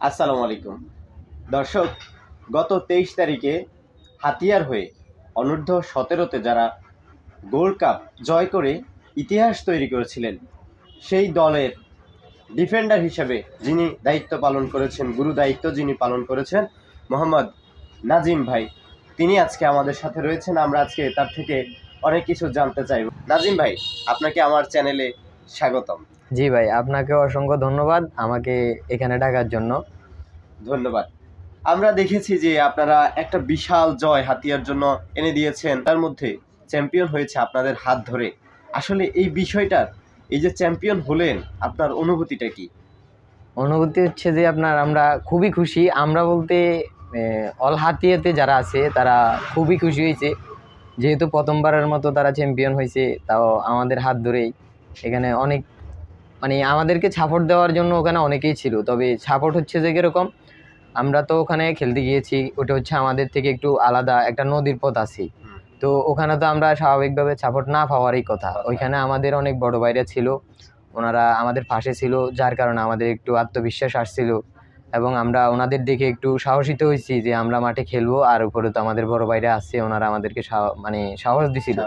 আসসালামু আলাইকুম দর্শক, গত 23 তারিখে হাতিয়ার হয়ে অনূর্ধ্ব-17-তে যারা গোল্ড কাপ জয় করে ইতিহাস তৈরি করেছিলেন, সেই দলের ডিফেন্ডার হিসেবে যিনি দায়িত্ব পালন করেছেন, গুরু দায়িত্ব যিনি পালন করেছেন, মোহাম্মদ নাজিম ভাই, তিনি আজকে আমাদের সাথে রয়েছেন। আমরা আজকে তার থেকে অনেক কিছু জানতে চাইব। নাজিম ভাই, আপনাকে আমার চ্যানেলে স্বাগতম। জি ভাই, আপনাকে অসংখ্য ধন্যবাদ আমাকে এখানে ডাকার জন্য। ধন্যবাদ। আমরা দেখেছি যে আপনারা একটা বিশাল জয় হাতিয়ার জন্য এনে দিয়েছেন, তার মধ্যে চ্যাম্পিয়ন হয়েছে আপনাদের হাত ধরে। আসলে এই বিষয়টার, এই যে চ্যাম্পিয়ন হলেন, আপনার অনুভূতিটা কি? অনুভূতি হচ্ছে যে আমরা খুবই খুশি। আমরা বলতে অল হাতিয়াতে যারা আছে তারা খুবই খুশি হয়েছে, যেহেতু প্রথমবারের মতো তারা চ্যাম্পিয়ন হয়েছে, তাও আমাদের হাত ধরেই। এখানে অনেক আমাদেরকে সাপোর্ট দেওয়ার জন্য ওখানে অনেকেই ছিল, তবে সাপোর্ট হচ্ছে যে কীরকম, আমরা তো ওখানে খেলতে গিয়েছি, ওটা হচ্ছে আমাদের থেকে একটু আলাদা একটা নদীর পথ আছে। তো ওখানে তো আমরা স্বাভাবিকভাবে সাপোর্ট না পাওয়ারই কথা। ওইখানে আমাদের অনেক বড় ভাইরা ছিল, ওনারা আমাদের পাশে ছিল, যার কারণে আমাদের একটু আত্মবিশ্বাস আসছিল এবং আমরা ওনাদের দেখে একটু সাহসিত হয়েছি যে আমরা মাঠে খেলবো। আর উপরে তো আমাদের বড় ভাইরা আছে, ওনারা আমাদেরকে সাহস দিছিল।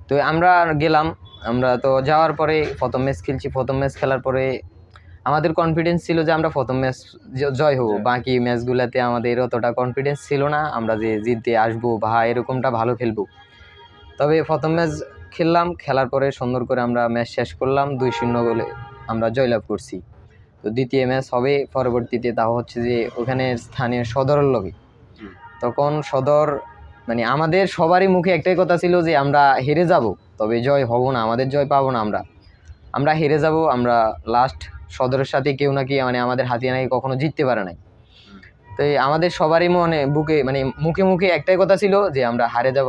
তো আমরা গেলাম। আমরা তো যাওয়ার পরে প্রথম ম্যাচ খেলছি। প্রথম ম্যাচ খেলার পরে আমাদের কনফিডেন্স ছিল যে আমরা প্রথম ম্যাচ জয় হব। বাকি ম্যাচগুলোতে আমাদের অতটা কনফিডেন্স ছিল না আমরা যে জিততে আসবো বা এরকমটা ভালো খেলবো। তবে প্রথম ম্যাচ খেললাম, খেলার পরে সুন্দর করে আমরা ম্যাচ শেষ করলাম 2-0 গোলে আমরা জয়লাভ করছি। তো দ্বিতীয় ম্যাচ হবে পরবর্তীতে, তাও হচ্ছে যে ওখানে স্থানীয় সদরের লগে। তখন সদর আমাদের সবারই মুখে একটাই কথা ছিল যে আমরা হেরে যাব, তবে জয় হব না, আমাদের জয় পাবো না, আমরা হেরে যাব। আমরা লাস্ট সদরের সাথে কেউ নাকি আমাদের হাতিয়া নাকি কখনো জিততে পারে নাই। তো আমাদের সবারই বুকে মুখে মুখে একটাই কথা ছিল যে আমরা হারে যাব।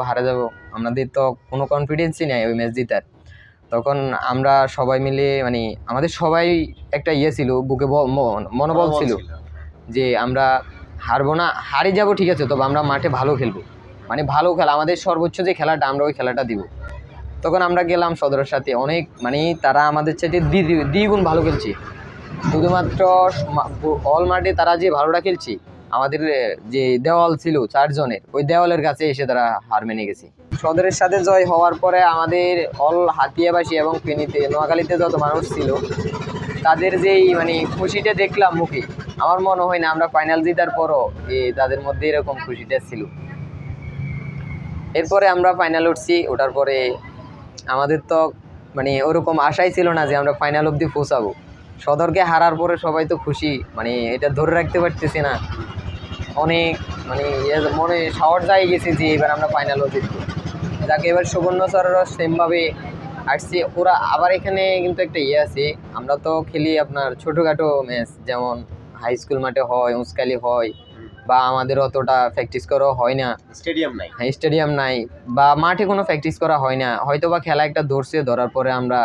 আমাদের তো কোনো কনফিডেন্সই নেই ওই ম্যাচ জিতার। তখন আমরা সবাই মিলে আমাদের সবাই একটা ছিল, বুকে মনোবল ছিল যে আমরা হারবো না, হারে যাব ঠিক আছে, তবে আমরা মাঠে ভালো খেলবো, ভালো খেলা আমাদের সর্বোচ্চ যে খেলাটা, আমরা ওই খেলাটা দিব। তখন আমরা গেলাম সদরের সাথে, অনেক তারা আমাদের চাইতে দ্বিগুণ ভালো খেলছে। শুধুমাত্র অল মাঠে তারা যে ভালোটা খেলছে, আমাদের যে দেওয়াল ছিল 4 জনের, ওই দেওয়ালের কাছে এসে তারা হার মেনে গেছে। সদরের সাথে জয় হওয়ার পরে আমাদের অল হাতিয়াবাসী এবং ফেনীতে, নোয়াখালীতে যত মানুষ ছিল, তাদের যেই খুশিটা দেখলাম মুখে, আমার মনে হয় না আমরা ফাইনাল জেতার পরও তাদের মধ্যে এরকম খুশিটা ছিল। এরপরে আমরা ফাইনাল উঠছি, ওঠার পরে আমাদের তো ওরকম আশাই ছিল না যে আমরা ফাইনাল অবধি পৌঁছাবো। সদরকে হারার পরে সবাই তো খুশি, এটা ধরে রাখতে পারতেছি না। অনেক মনে সাহস জাগিয়ে গেছে যে এবার আমরা ফাইনালও জিতবো। যাকে এবার সুবর্ণ স্যাররা সেমভাবে আসছে, ওরা আবার এখানে কিন্তু একটা আছে, আমরা তো খেলি আপনার ছোটোখাটো ম্যাচ, যেমন হাই স্কুল মাঠে হয়, উঁচকালি হয়, বা আমাদের অতটা প্র্যাকটিস করাও হয় না, স্টেডিয়াম নাই বা মাঠে কোনো প্র্যাকটিস করা হয় না। হয়তো বা খেলা একটা ধরছে, ধরার পরে আমরা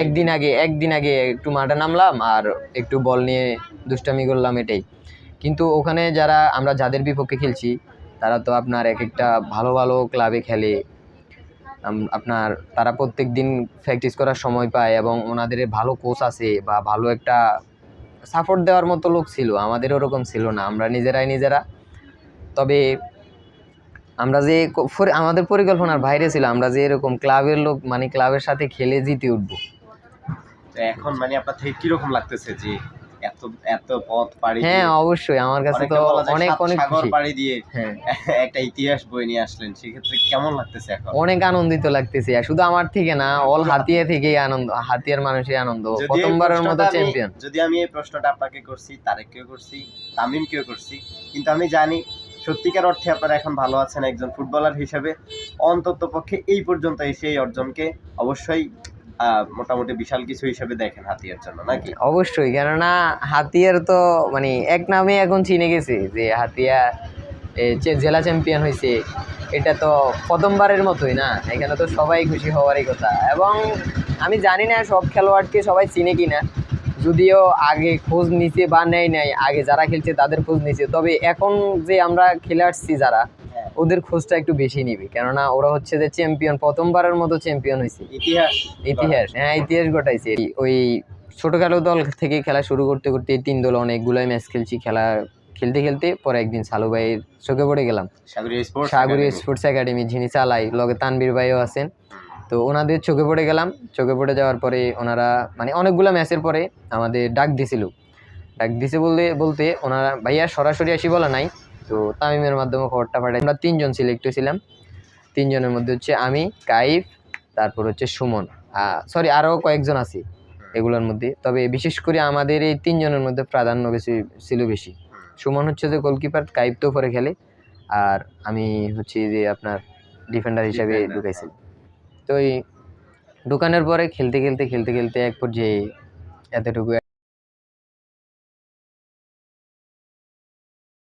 একদিন আগে একটু মাঠে নামলাম আর একটু বল নিয়ে দুষ্টামি করলাম, এটাই। কিন্তু ওখানে আমরা যাদের বিপক্ষে খেলছি, তারা তো আপনার এক একটা ভালো ভালো ক্লাবে খেলে, তারা প্রত্যেক দিন প্র্যাকটিস করার সময় পায় এবং ওনাদের ভালো কোচ আছে বা ভালো একটা সাপোর্ট দেওয়ার মতো লোক ছিল। আমাদের ওরকম ছিল না, আমরা নিজেরা। তবে আমরা যে আমাদের পরিকল্পনার বাইরে ছিল, আমরা যে এরকম ক্লাবের লোক ক্লাবের সাথে খেলে জিতে উঠবো। এখন আপনার থেকে কিরকম লাগতেছে যে এত এত পথ পাড়ি দিয়ে? হ্যাঁ, অবশ্যই আমার কাছে তো অনেক সাগর পাড়ি দিয়ে একটা ইতিহাস বই নিয়ে আসলেন, সেক্ষেত্রে কেমন লাগতেছে? এখন অনেক আনন্দিত লাগতেছে, শুধু আমার থেকে না, অল হাতিয়া থেকেই আনন্দ, হাতিয়ার মানুষের আনন্দ, প্রথমবারের মতো চ্যাম্পিয়ন। যদি আমি এই প্রশ্নটা আপনাকে করছি, তারেককেও করছি, তামিমকেও করছি, কিন্তু আমি জানি সত্যিকার অর্থে আপনারা এখন ভালো আছেন একজন ফুটবলার হিসেবে। অন্তত পক্ষে এই পর্যন্ত এসে এই অর্জনকে অবশ্যই মোটামুটি বিশাল কিছু হিসেবে দেখেন হাতিয়ার জন্য, নাকি? অবশ্যই, কেননা হাতিয়ার তো এক নামে এখন চিনে গেছে যে হাতিয়া জেলা চ্যাম্পিয়ন হয়েছে। এটা তো প্রথমবারের মতোই না, এখানে তো সবাই খুশি হওয়ারই কথা। এবং আমি জানি না সব খেলোয়াড়কে সবাই চিনে কিনা, যদিও আগে খোঁজ নিছে বা নেয় আগে যারা খেলছে তাদের খোঁজ নিছে, তবে এখন যে আমরা খেলে আসছি যারা, ওদের খোঁজটা একটু বেশি নিবে, কেননা ওরা হচ্ছে যে চ্যাম্পিয়ন, প্রথমবারের মতো চ্যাম্পিয়ন হয়েছে। ইতিহাস, হ্যাঁ, ইতিহাস ঘটাইছে। ওই ছোটোখাটো দল থেকে খেলা শুরু করতে করতে এই 3 দল অনেকগুলাই ম্যাচ খেলছি। খেলতে খেলতে পরে একদিন সালু ভাইয়ের চোখে পড়ে গেলাম। সাগরীয় স্পোর্টস একাডেমি যিনি চালাই, লগে তানবীর ভাইও আছেন। তো ওনাদের চোখে পড়ে গেলাম। চোখে পড়ে যাওয়ার পরে ওনারা মানে অনেকগুলো ম্যাচের পরে আমাদের ডাক দিছিল। ডাক দিছে বলতে ওনারা ভাইয়া সরাসরি আসি বলা নাই, তো তামিমের মাধ্যমে খবরটা পাঠাই। আমরা 3 জন সিলেক্ট হয়েছিলাম। 3 জনের মধ্যে হচ্ছে আমি, কাইফ, তারপর হচ্ছে সুমন, সরি আরও কয়েকজন আছে এগুলোর মধ্যে। তবে বিশেষ করে আমাদের এই 3 জনের মধ্যে প্রাধান্য বেশি ছিল বেশি। সুমন হচ্ছে যে গোলকিপার, কাইফ তো পরে খেলে, আর আমি হচ্ছে যে আপনার ডিফেন্ডার হিসাবে ঢুকাইছি। তো এই ঢুকানোর পরে খেলতে খেলতে এক পর্যায়ে এতটুকু